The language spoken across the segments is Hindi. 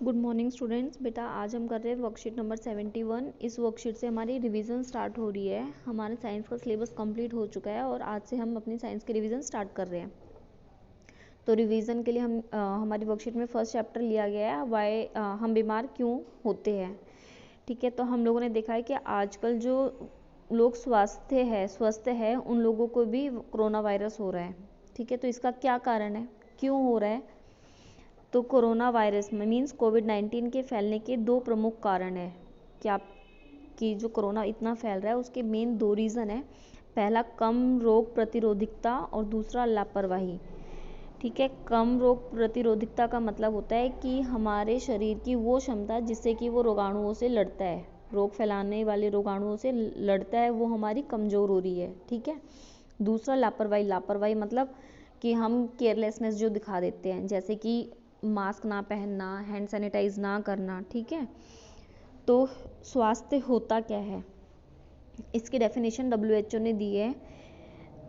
Good morning students. बेटा आज हम कर रहे हैं वर्कशीट नंबर 71। इस वर्कशीट से हमारी रिवीजन स्टार्ट हो रही है। हमारे साइंस का सिलेबस कंप्लीट हो चुका है और आज से हम अपनी साइंस की रिवीजन स्टार्ट कर रहे हैं। तो रिवीजन के लिए हमारी वर्कशीट में फर्स्ट चैप्टर लिया गया है वाई हम बीमार क्यों होते हैं। ठीक है, तो हम लोगों ने देखा है कि आजकल जो लोग स्वस्थ है उन लोगों को भी कोरोना वायरस हो रहा है। ठीक है, तो इसका क्या कारण है, क्यों हो रहा है। तो कोरोना वायरस में मीन्स कोविड-19 के फैलने के दो प्रमुख कारण है कि जो कोरोना इतना फैल रहा है उसके मेन दो रीज़न है। पहला कम रोग प्रतिरोधकता और दूसरा लापरवाही। ठीक है, कम रोग प्रतिरोधकता का मतलब होता है कि हमारे शरीर की वो क्षमता जिससे कि वो रोगाणुओं से लड़ता है, रोग फैलाने वाले रोगाणुओं से लड़ता है, वो हमारी कमज़ोर हो रही है। ठीक है, दूसरा लापरवाही मतलब कि हम केयरलेसनेस जो दिखा देते हैं, जैसे कि मास्क ना पहनना, हैंड सैनिटाइज ना करना। ठीक है, तो स्वास्थ्य होता क्या है, इसकी डेफिनेशन WHO ने दी है।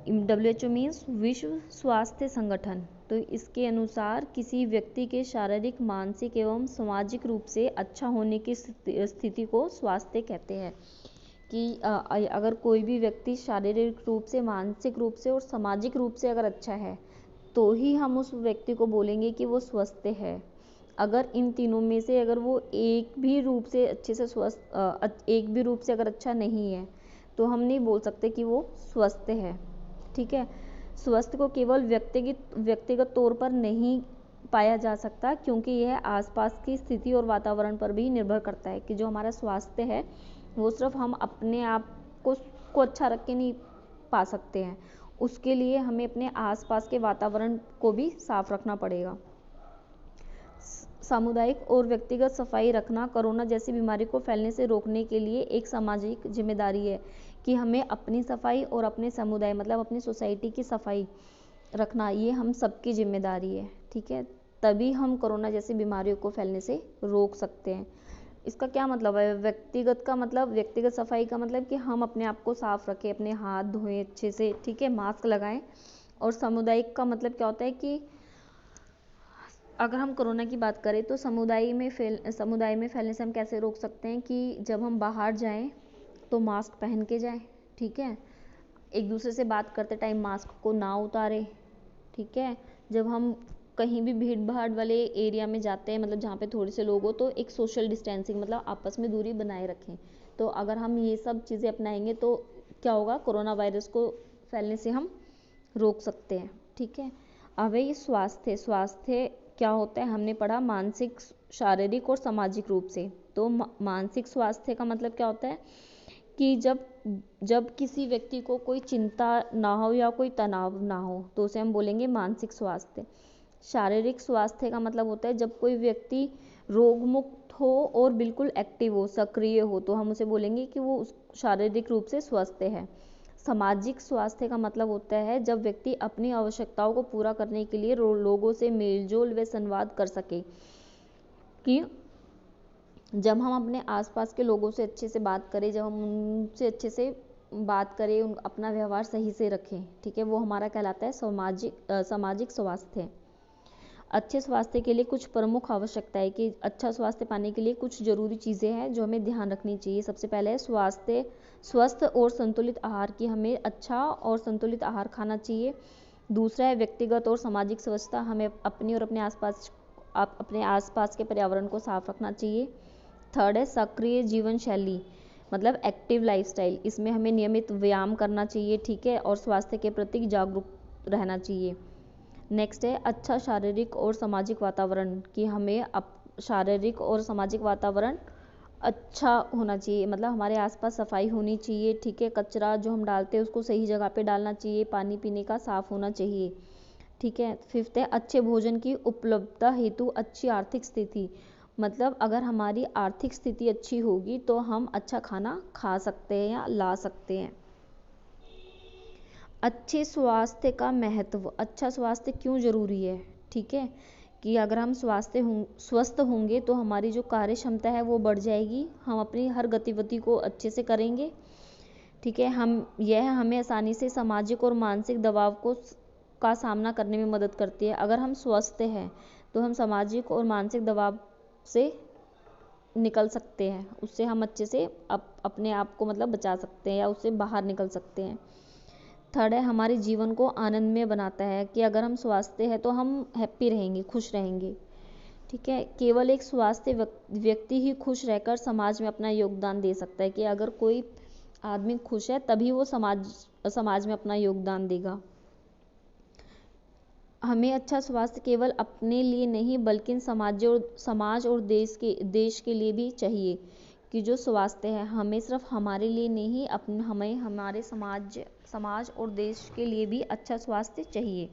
WHO मीन्स विश्व स्वास्थ्य संगठन। तो इसके अनुसार किसी व्यक्ति के शारीरिक, मानसिक एवं सामाजिक रूप से अच्छा होने की स्थिति को स्वास्थ्य कहते हैं। कि अगर कोई भी व्यक्ति शारीरिक रूप से, मानसिक रूप से और सामाजिक रूप से अगर अच्छा है तो ही हम उस व्यक्ति को बोलेंगे कि वो स्वस्थ है। अगर इन तीनों में से अगर वो एक भी रूप से अच्छे से एक भी रूप से अगर अच्छा नहीं है तो हम नहीं बोल सकते कि वो स्वस्थ है। ठीक है, स्वस्थ को केवल व्यक्तिगत तौर पर नहीं पाया जा सकता, क्योंकि यह आसपास की स्थिति और वातावरण पर भी निर्भर करता है। कि जो हमारा स्वास्थ्य है वो सिर्फ हम अपने आप को अच्छा रख के नहीं पा सकते हैं, उसके लिए हमें अपने आसपास के वातावरण को भी साफ रखना पड़ेगा। सामुदायिक और व्यक्तिगत सफाई रखना कोरोना जैसी बीमारी को फैलने से रोकने के लिए एक सामाजिक जिम्मेदारी है। कि हमें अपनी सफाई और अपने समुदाय मतलब अपनी सोसाइटी की सफाई रखना, ये हम सबकी जिम्मेदारी है। ठीक है, तभी हम कोरोना जैसी बीमारियों को फैलने से रोक सकते हैं। इसका क्या मतलब है, व्यक्तिगत सफाई का मतलब कि हम अपने आप को साफ रखें, अपने हाथ धोएं अच्छे से। ठीक है, मास्क लगाएं। और सामुदायिक का मतलब क्या होता है कि अगर हम कोरोना की बात करें तो समुदाय में फैलने से हम कैसे रोक सकते हैं कि जब हम बाहर जाएं तो मास्क पहन के जाएं। ठीक है, एक दूसरे से बात करते टाइम मास्क को ना उतारें। ठीक है, जब हम कहीं भी भीड़ भाड़ वाले एरिया में जाते हैं, मतलब जहाँ पे थोड़े से लोग हो, तो एक सोशल डिस्टेंसिंग मतलब आपस में दूरी बनाए रखें। तो अगर हम ये सब चीज़ें अपनाएंगे तो क्या होगा, कोरोना वायरस को फैलने से हम रोक सकते हैं। ठीक है, अब ये स्वास्थ्य क्या होता है, हमने पढ़ा मानसिक, शारीरिक और सामाजिक रूप से। तो मानसिक स्वास्थ्य का मतलब क्या होता है कि जब किसी व्यक्ति को कोई चिंता ना हो या कोई तनाव ना हो तो उसे हम बोलेंगे मानसिक स्वास्थ्य। शारीरिक स्वास्थ्य का मतलब होता है जब कोई व्यक्ति रोग मुक्त हो और बिल्कुल एक्टिव हो, सक्रिय हो, तो हम उसे बोलेंगे कि वो शारीरिक रूप से स्वस्थ है। सामाजिक स्वास्थ्य का मतलब होता है जब व्यक्ति अपनी आवश्यकताओं को पूरा करने के लिए लोगों से मेलजोल व संवाद कर सके। कि जब हम अपने आसपास के लोगों से अच्छे से बात करें, जब हम उनसे अच्छे से बात करें, अपना व्यवहार सही से रखें। ठीक है, वो हमारा कहलाता है सामाजिक स्वास्थ्य। अच्छे स्वास्थ्य के लिए कुछ प्रमुख आवश्यकता है कि अच्छा स्वास्थ्य पाने के लिए कुछ जरूरी चीज़ें हैं जो हमें ध्यान रखनी चाहिए। सबसे पहले है स्वस्थ और संतुलित आहार, की हमें अच्छा और संतुलित आहार खाना चाहिए। दूसरा है व्यक्तिगत और सामाजिक स्वच्छता, हमें अपनी और अपने आसपास के पर्यावरण को साफ रखना चाहिए। थर्ड है सक्रिय जीवन शैली, मतलब एक्टिव लाइफस्टाइल, इसमें हमें नियमित व्यायाम करना चाहिए। ठीक है, और स्वास्थ्य के प्रति जागरूक रहना चाहिए। नेक्स्ट है अच्छा शारीरिक और सामाजिक वातावरण, कि हमें शारीरिक और सामाजिक वातावरण अच्छा होना चाहिए, मतलब हमारे आसपास सफाई होनी चाहिए। ठीक है, कचरा जो हम डालते हैं उसको सही जगह पे डालना चाहिए, पानी पीने का साफ होना चाहिए। ठीक है, फिफ्थ है अच्छे भोजन की उपलब्धता हेतु अच्छी आर्थिक स्थिति, मतलब अगर हमारी आर्थिक स्थिति अच्छी होगी तो हम अच्छा खाना खा सकते हैं या ला सकते हैं। अच्छे स्वास्थ्य का महत्व, अच्छा स्वास्थ्य क्यों ज़रूरी है। ठीक है, कि अगर हम स्वस्थ होंगे तो हमारी जो कार्य क्षमता है वो बढ़ जाएगी, हम अपनी हर गतिविधि को अच्छे से करेंगे। ठीक है, यह हमें आसानी से सामाजिक और मानसिक दबाव का सामना करने में मदद करती है। अगर हम स्वस्थ हैं तो हम सामाजिक और मानसिक दबाव से निकल सकते हैं, उससे हम अच्छे से अपने आप को मतलब बचा सकते हैं या उससे बाहर निकल सकते हैं। थर्ड है हमारे जीवन को आनंदमय बनाता है, कि अगर हम स्वस्थ हैं तो हम हैप्पी रहेंगे, खुश रहेंगे। ठीक है, केवल एक स्वस्थ व्यक्ति ही खुश रहकर समाज में अपना योगदान दे सकता है, कि अगर कोई आदमी खुश है तभी वो समाज में अपना योगदान देगा। हमें अच्छा स्वास्थ्य केवल अपने लिए नहीं बल्कि समाज और देश के लिए भी चाहिए, कि जो स्वास्थ्य है हमें सिर्फ हमारे लिए नहीं, हमें हमारे समाज और देश के लिए भी अच्छा स्वास्थ्य चाहिए।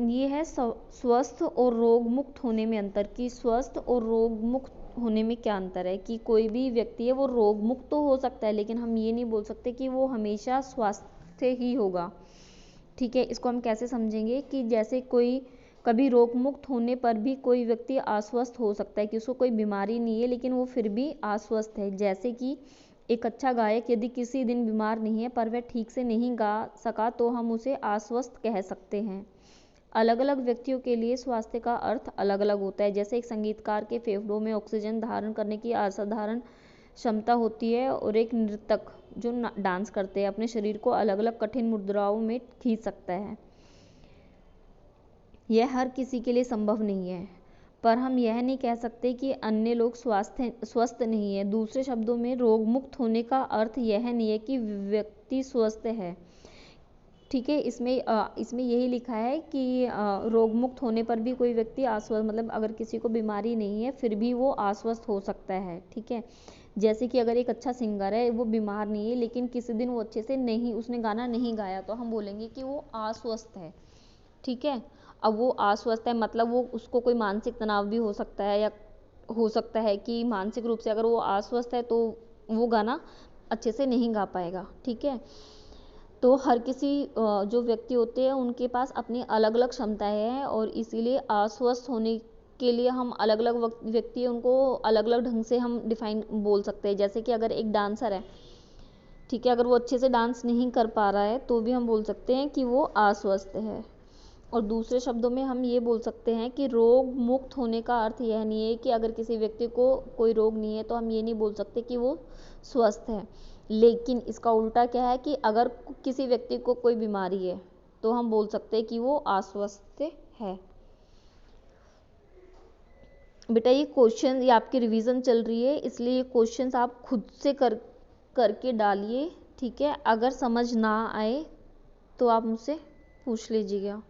ये है स्वस्थ और रोग मुक्त होने में अंतर, कि स्वस्थ और रोग मुक्त होने में क्या अंतर है, कि कोई भी व्यक्ति है वो रोग मुक्त तो हो सकता है, लेकिन हम ये नहीं बोल सकते कि वो हमेशा स्वस्थ ही होगा। ठीक है, इसको हम कैसे समझेंगे, कि जैसे कोई कभी रोग मुक्त होने पर भी कोई व्यक्ति अस्वस्थ हो सकता है, कि उसको कोई बीमारी नहीं है लेकिन वो फिर भी अस्वस्थ है। जैसे कि एक अच्छा गायक यदि किसी दिन बीमार नहीं है पर वह ठीक से नहीं गा सका तो हम उसे अस्वस्थ कह सकते हैं। अलग अलग व्यक्तियों के लिए स्वास्थ्य का अर्थ अलग अलग होता है। जैसे एक संगीतकार के फेफड़ों में ऑक्सीजन धारण करने की असाधारण क्षमता होती है, और एक नर्तक जो डांस करते हैं अपने शरीर को अलग अलग कठिन मुद्राओं में खींच सकता है। यह हर किसी के लिए संभव नहीं है, पर हम यह नहीं कह सकते कि अन्य लोग स्वस्थ नहीं है। दूसरे शब्दों में रोग मुक्त होने का अर्थ यह नहीं है कि व्यक्ति स्वस्थ है। ठीक है, इसमें यही लिखा है कि रोग मुक्त होने पर भी कोई व्यक्ति अस्वस्थ, मतलब अगर किसी को बीमारी नहीं है फिर भी वो अस्वस्थ हो सकता है। ठीक है, जैसे कि अगर एक अच्छा सिंगर है, वो बीमार नहीं है लेकिन किसी दिन वो अच्छे से नहीं, उसने गाना नहीं गाया तो हम बोलेंगे कि वो अस्वस्थ है। ठीक है, अब वो अस्वस्थ है मतलब वो उसको कोई मानसिक तनाव भी हो सकता है, या हो सकता है कि मानसिक रूप से अगर वो अस्वस्थ है तो वो गाना अच्छे से नहीं गा पाएगा। ठीक है, तो हर किसी जो व्यक्ति होते हैं उनके पास अपनी अलग अलग क्षमताएं हैं, और इसीलिए अस्वस्थ होने के लिए हम अलग अलग व्यक्ति उनको अलग अलग ढंग से हम डिफाइन बोल सकते हैं। जैसे कि अगर एक डांसर है, ठीक है, अगर वो अच्छे से डांस नहीं कर पा रहा है तो भी हम बोल सकते हैं कि वो अस्वस्थ है। और दूसरे शब्दों में हम ये बोल सकते हैं कि रोग मुक्त होने का अर्थ यह नहीं है कि अगर किसी व्यक्ति को कोई रोग नहीं है तो हम ये नहीं बोल सकते कि वो स्वस्थ है, लेकिन इसका उल्टा क्या है कि अगर किसी व्यक्ति को कोई बीमारी है तो हम बोल सकते हैं कि वो अस्वस्थ है। बेटा ये क्वेश्चन, ये आपकी रिवीजन चल रही है इसलिए ये क्वेश्चंस आप खुद से करके डालिए। ठीक है, अगर समझ ना आए तो आप मुझसे पूछ लीजिएगा।